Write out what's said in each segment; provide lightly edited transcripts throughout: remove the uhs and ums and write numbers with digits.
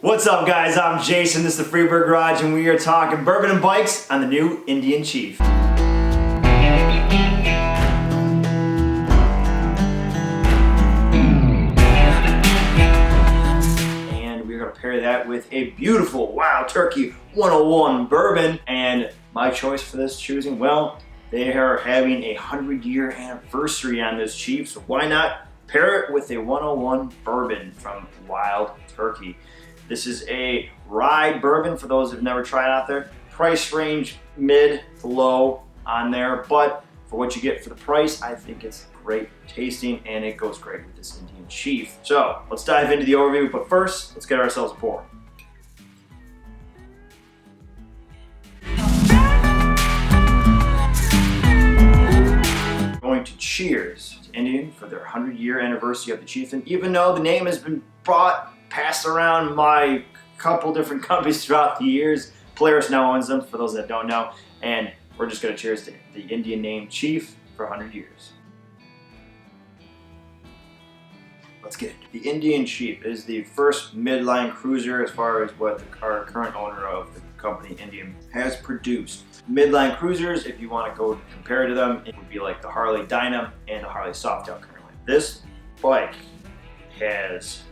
What's up, guys? I'm Jason, this is the Freebird Garage, and we are talking bourbon and bikes on the new Indian Chief. And we're going to pair that with a beautiful Wild Turkey 101 bourbon. And my choice for this choosing, well, they are having a 100-year anniversary on this Chief, so why not pair it with a 101 bourbon from Wild Turkey. This is a rye bourbon for those who've never tried out there. Price range mid to low on there, but for what you get for the price, I think it's great tasting and it goes great with this Indian Chief. So let's dive into the overview, but first, let's get ourselves a pour. Going to cheers to Indian for their 100-year anniversary of the Chieftain, even though the name has been passed around by couple different companies throughout the years. Polaris now owns them, for those that don't know, and we're just going to cheers to the Indian name Chief for 100 years. Let's get it. The Indian Chief is the first midline cruiser as far as what our current owner of the company, Indian, has produced. Midline cruisers, if you want to go compare to them, it would be like the Harley Dyna and the Harley Softail currently. This bike has,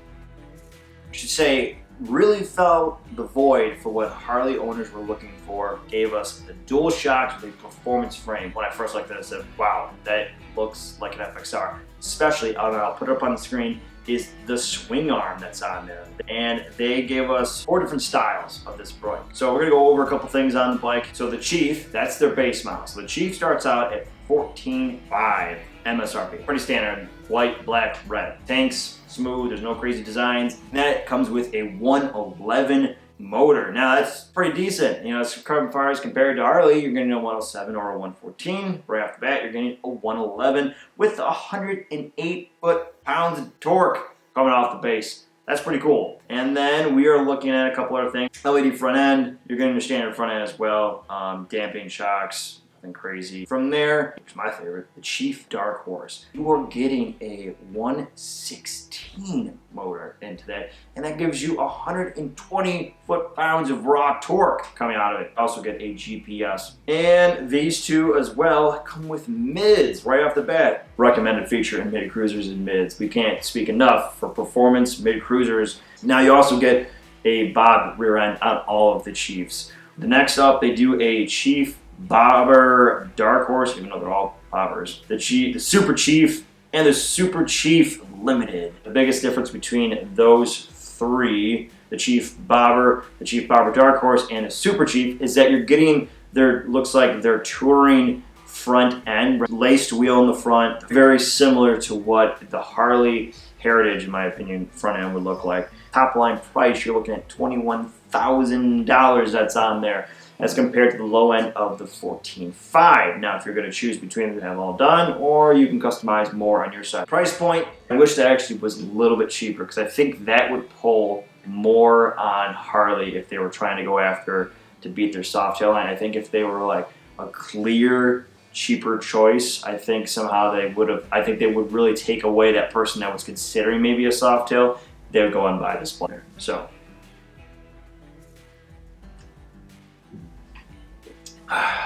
I should say, really filled the void for what Harley owners were looking for. Gave us the dual shocks with a performance frame. When I first looked at it, I said, wow, that looks like an FXR. Especially, I'll put it up on the screen, is the swing arm that's on there. And they gave us 4 different styles of this bike. So we're gonna go over a couple things on the bike. So the Chief, that's their base model. So the Chief starts out at $14,500 MSRP. Pretty standard, white, black, red. Tanks, smooth, there's no crazy designs. And that comes with a 111 motor. Now that's pretty decent. You know, it's carbon fibers compared to Harley, you're getting a 107 or a 114. Right off the bat, you're getting a 111 with 108 foot-pounds of torque coming off the base. That's pretty cool. And then we are looking at a couple other things. LED front end, you're getting a standard front end as well. Damping shocks, nothing crazy. From there, here's my favorite, the Chief Dark Horse. You are getting a 116 motor into that, and that gives you 120 foot-pounds of raw torque coming out of it. Also get a GPS. And these two as well come with mids right off the bat. Recommended feature in mid cruisers and mids. We can't speak enough for performance mid cruisers. Now you also get a bob rear end on all of the Chiefs. The next up, they do a Chief Bobber Dark Horse, even though they're all bobbers. The Super Chief and the Super Chief Limited. The biggest difference between those three, the Chief Bobber, the Chief Bobber Dark Horse, and the Super Chief, is that you're getting looks like their touring front end, laced wheel in the front, very similar to what the Harley Heritage, in my opinion, front end would look like. Top line price, you're looking at $21,000 that's on there, as compared to the low end of the $14,500. Now, if you're going to choose between them to have all done, or you can customize more on your side. Price point, I wish that actually was a little bit cheaper, because I think that would pull more on Harley if they were trying to go after to beat their Softail line. I think if they were like a clear, cheaper choice, I think somehow they would really take away that person that was considering maybe a Softail. They would go and buy this player. So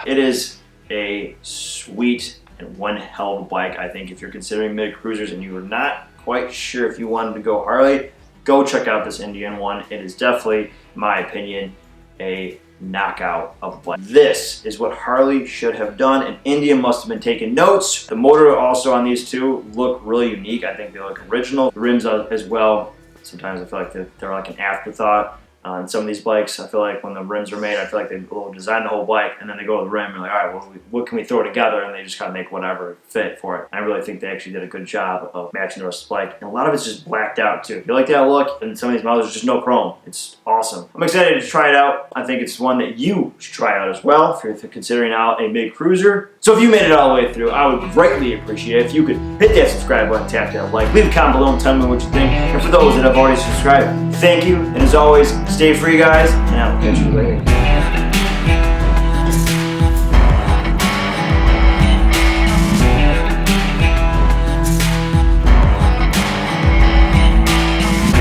it is a sweet and one hell of a bike. I think if you're considering mid cruisers and you are not quite sure if you wanted to go Harley, go check out this Indian one. It is definitely, in my opinion, a knockout of a bike. This is what Harley should have done, and Indian must have been taking notes. The motor also on these two look really unique. I think they look original. The rims as well. Sometimes I feel like they're like an afterthought. On some of these bikes, I feel like when the rims are made, I feel like they design the whole bike and then they go to the rim and they're like, all right, well, what can we throw together? And they just kind of make whatever fit for it. I really think they actually did a good job of matching the rest of the bike. And a lot of it's just blacked out too. If you like that look, and some of these models, there's just no chrome. It's awesome. I'm excited to try it out. I think it's one that you should try out as well if you're considering out a mid cruiser. So if you made it all the way through, I would greatly appreciate it if you could hit that subscribe button, tap that like, leave a comment below and tell me what you think. And for those that have already subscribed, thank you. And as always, stay free, guys, and I will catch you later.